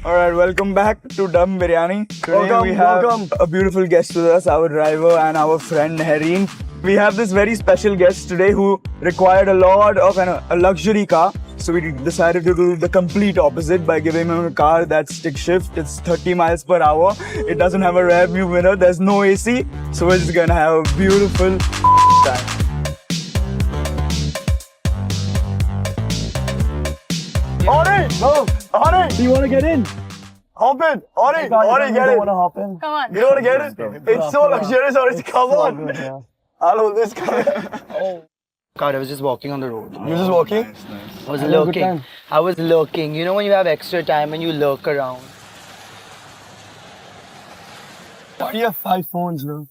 Alright, welcome back to Dum Biryani. Today we have a beautiful guest with us, our driver and our friend Hareen. We have this very special guest today who required a lot of a luxury car. So we decided to do the complete opposite by giving him a car that's stick shift. It's 30 miles per hour. It doesn't have a rear view mirror. There's no AC. So we're just gonna have a beautiful time. Ori! No! Ori! Do you want to get in? Hop in! Ori! Ori, get it! hop in? Come on. You don't want to get it? It's so luxurious, Ori. Come on! I'll hold this car. God, I was just walking on the road. You're just walking? I was lurking. I was lurking. You know when you have extra time and you lurk around. Why do you have 5 phones, bro?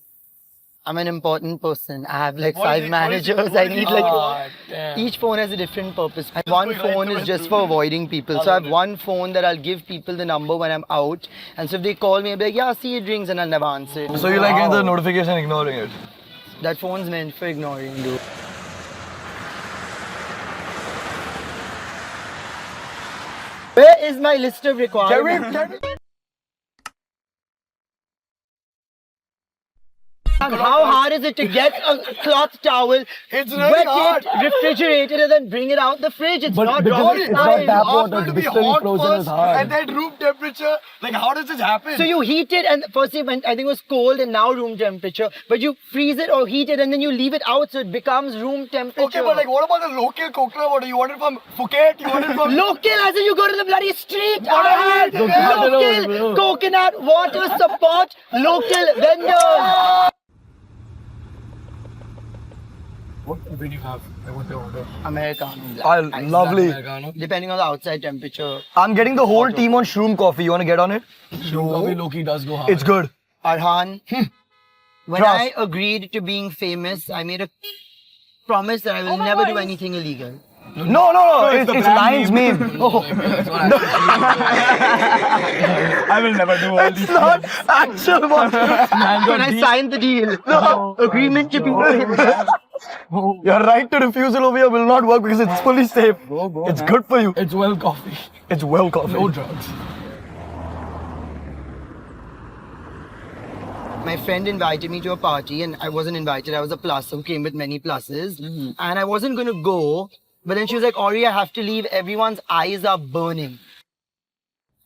I'm an important person. I have like 5 managers. I need like each phone has a different purpose. One phone is just for avoiding people. So I have one phone that I'll give people the number when I'm out. And so if they call me, I'll be like, yeah, see it rings, and I'll never answer it. So you like getting the notification and ignoring it? That phone's meant for ignoring you. Where is my list of requirements? How hard is it to get a cloth towel, It's really wet hard. it, refrigerate it, and then bring it out the fridge? It's not rocket It's science. not water, it's distilled frozen is hard. And then room temperature, like how does this happen? So you heat it, and firstly, when I think it was cold and now room temperature, but you freeze it or heat it and then you leave it out so it becomes room temperature. Okay, but like what about the local coconut water? You want it from Phuket? You want it from... Local, as in you go to the bloody street. What Local coconut water support local vendors. What do you have? I want to order. Americano. Lovely. Depending on the outside temperature. I'm getting the whole team on Shroom Coffee. You want to get on it? Shroom Coffee low-key does go hard. It's good. Arhan, when Trust. I agreed to being famous, I made a promise that I will never do anything illegal. No. It's Lion's meme. I will never do all these It's not actual one. When I signed the deal, agreement to be famous. Your right to refusal over here will not work because it's fully safe. It's good for you. It's well coffee. It's well coffee. No drugs. My friend invited me to a party and I wasn't invited. I was a plus who came with many pluses. And I wasn't going to go. But then she was like, Ori, I have to leave. Everyone's eyes are burning.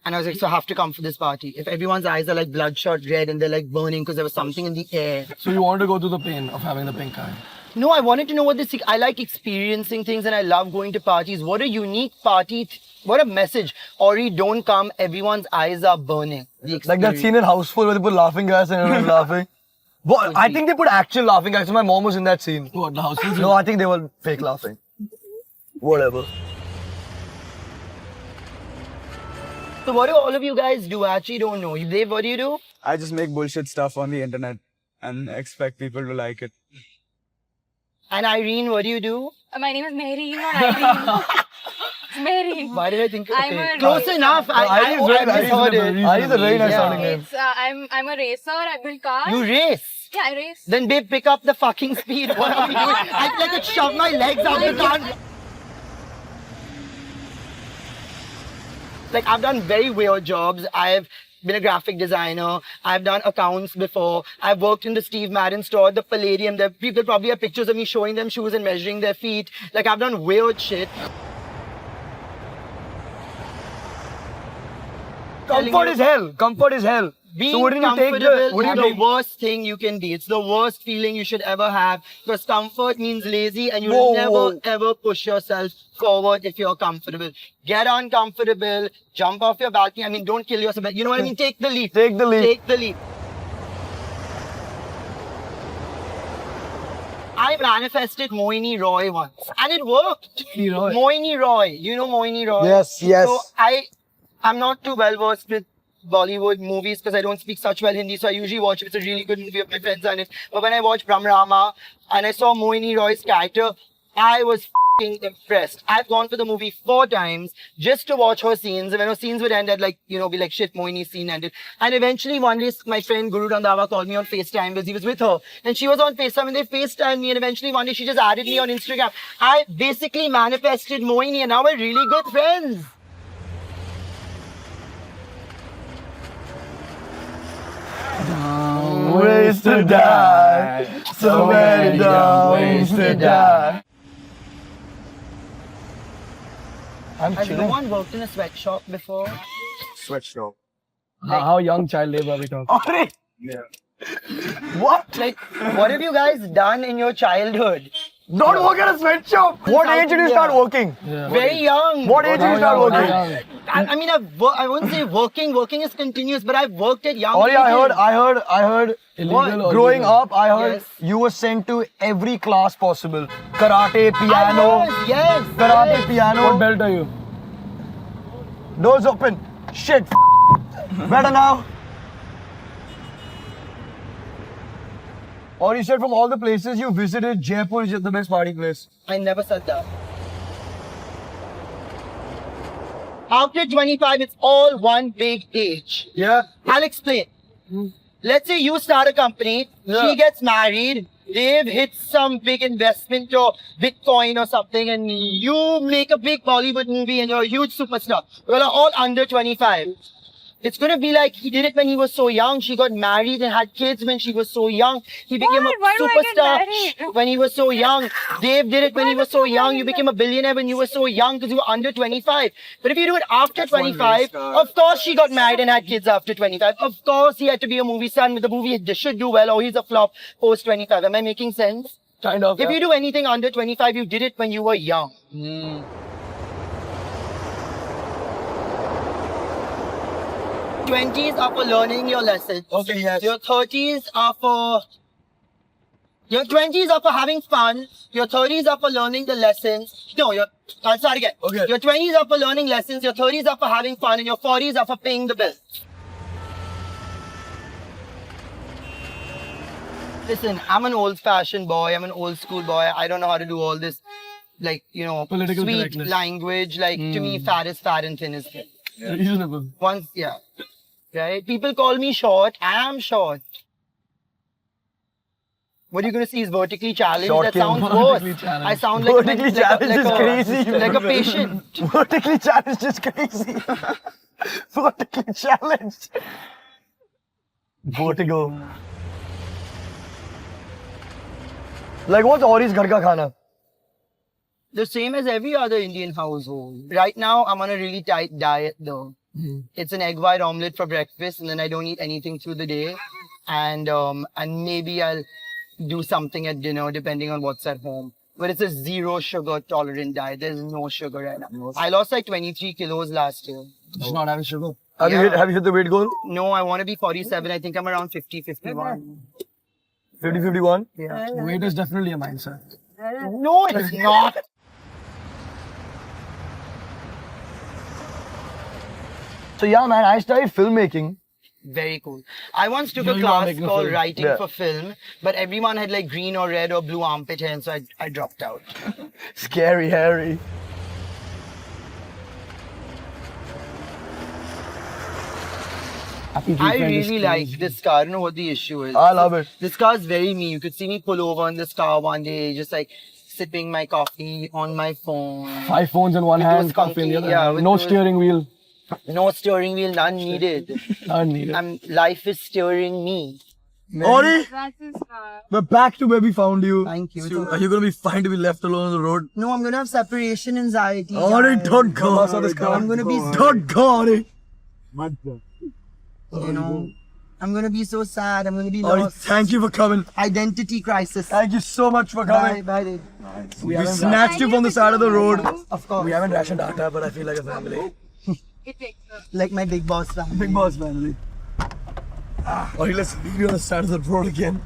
And I was like, so I have to come for this party. If everyone's eyes are like bloodshot red and they're like burning because there was something in the air. So you want to go through the pain of having the pink eye? No, I wanted to know what this. I like experiencing things and I love going to parties. What a unique party. What a message. Ori, don't come. Everyone's eyes are burning. Like that scene in Houseful where they put laughing gas and everyone's laughing. What? I think they put actual laughing gas. My mom was in that scene. What, the house? No, I think they were fake laughing. Whatever. So what do all of you guys do? I actually don't know. Dave, what do you do? I just make bullshit stuff on the internet and expect people to like it. And Irene, what do you do? My name is Mehreen or Irene. It's Mehreen. Why did I think? I'm Okay, a close racer. enough. I misheard it. Ari's a very nice Yeah. sounding name. It's, I'm a racer. I build cars. You race. Yeah, I race. Then babe, pick up the fucking speed. What are we doing? I feel like I shove my legs out the car. Like I've done very weird jobs. I've been a graphic designer. I've done accounts before. I've worked in the Steve Madden store, the Palladium. There people probably have pictures of me showing them shoes and measuring their feet. Like I've done weird shit. Comfort is hell. Comfort is hell. Being So wouldn't you take comfortable the... Wouldn't is you the take... worst thing you can be. It's the worst feeling you should ever have. Because comfort means lazy and you'll Whoa, never whoa. ever push yourself forward if you're comfortable. Get uncomfortable, jump off your balcony. I mean, don't kill yourself. But you know what I mean? Take the leap. Take the leap. Take the leap. I manifested Moini Roy once and it worked. Moini Roy. You know Moini Roy? Yes. So I'm not too well versed with Bollywood movies because I don't speak such well Hindi, so I usually watch if it's a really good movie of my friends on it. But when I watched Brahmarama and I saw Moini Roy's character, I was f***ing impressed. I've gone for the movie 4 times just to watch her scenes. And when her scenes would end, I'd like, be like, shit, Moini's scene ended. And eventually one day, my friend Guru Randhawa called me on FaceTime because he was with her. And she was on FaceTime and they FaceTimed me. And eventually one day she just added me on Instagram. I basically manifested Moini and now we're really good friends. ways to die. So many dumb ways to die. I'm Has no chilling. one worked in a sweatshop before? Sweatshop. How young child labor are we talking? What? Like, what have you guys done in your childhood? Don't work at a sweatshop. What age did you start working? Yeah. Very young. What age did you start working? young? I mean, I wouldn't say working. Working is continuous, but I've worked at young Oh yeah, ages. I heard. Illegal or Growing legal? up, I heard Yes. you were sent to every class possible. Karate, I piano, was, yes. karate, yes. piano. What belt are you? Doors open. Shit. Better now. Or you said from all the places you visited, Jaipur is the best party place. I never said that. After 25, it's all one big age. Yeah. I'll explain. Let's say you start a company, she gets married, they've hit some big investment or Bitcoin or something, and you make a big Bollywood movie and you're a huge superstar. Well, all under 25. It's gonna be like he did it when he was so young. She got married and had kids when she was so young. He became What? Why a do I get superstar married? when he was so young. Dave did it when he was so young. You became a billionaire when you were so young because you were under 25. But if you do it after 25, of course she got married and had kids after 25. Of course he had to be a movie star with the movie should do well or he's a flop post 25. Am I making sense? Kind of. If you do anything under 25, you did it when you were young. 20s are for learning your lessons. Okay, yes. Your 30s are for... Your 20s are for having fun. Your 30s are for learning the lessons. No, I'll start again. Okay. Your 20s are for learning lessons. Your 30s are for having fun. And your 40s are for paying the bills. Listen, I'm an old-fashioned boy. I'm an old-school boy. I don't know how to do all this, like, you know, Political sweet correctness. language. Like, to me, fat is fat and thin is thin. Reasonable. Once, yeah. Right? People call me short. I am short. What are you going to see is vertically challenged? Short That king. sounds Vertically worse. challenged. I sound like Vertically challenged is crazy. Like a patient. Vertically challenged is crazy. Vertically challenged. Vertigo. Like what's Auri's ghar ka khana? The same as every other Indian household. Right now, I'm on a really tight diet though. It's an egg white omelette for breakfast and then I don't eat anything through the day. And maybe I'll do something at dinner depending on what's at home. But it's a zero sugar tolerant diet. There's no sugar right now. I lost like 23 kilos last year. It's not having sugar. Have you hit the weight goal? No, I want to be 47. I think I'm around 50, 51. 50, 51? Yeah. Weight is definitely a mindset. No, it's not. So yeah, man, I started filmmaking. Very cool. I once took You a are class making a called film. writing Yeah. for film, but everyone had like green or red or blue armpit hair, and so I dropped out. Scary Harry. Happy I weekend is really like this car. I don't know what the issue is. I love it. This car is very me. You could see me pull over in this car one day, just like sipping my coffee on my phone. 5 phones in one With hand, those coffee in the funky- other yeah, hand. with No those- steering wheel. No steering wheel, none needed. Unneeded. Life is steering me. Auri, That's his car. we're back to where we found you. Thank you. So, are you gonna be fine to be left alone on the road? No, I'm gonna have separation anxiety. Auri, guys. don't go. I'm gonna be, Don't go, Auri. you know, I'm gonna be so sad. I'm gonna be Auri, lost. thank you for coming. Identity crisis. Thank you so much for Bye, coming. bye. Dave. We snatched you from the side of the road. Of course. We haven't rationed data, but I feel like a family. It takes a Like my big boss family. Big boss family. Auri, let's leave you on the side of the road again.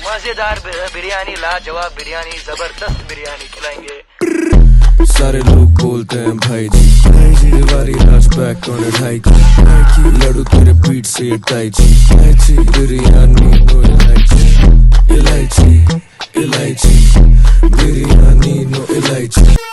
मजेदार बिरयानी लाजवाब बिरयानी जबरदस्त बिरयानी खिलाएंगे सारे लोग बोलते हैं भाई जी दीवारी राज बैक ऑन ढाई की लड़ू तेरे पीठ से ये टाई जी बिरयानी नो इलायची इलायची इलायची बिरयानी नो इलायची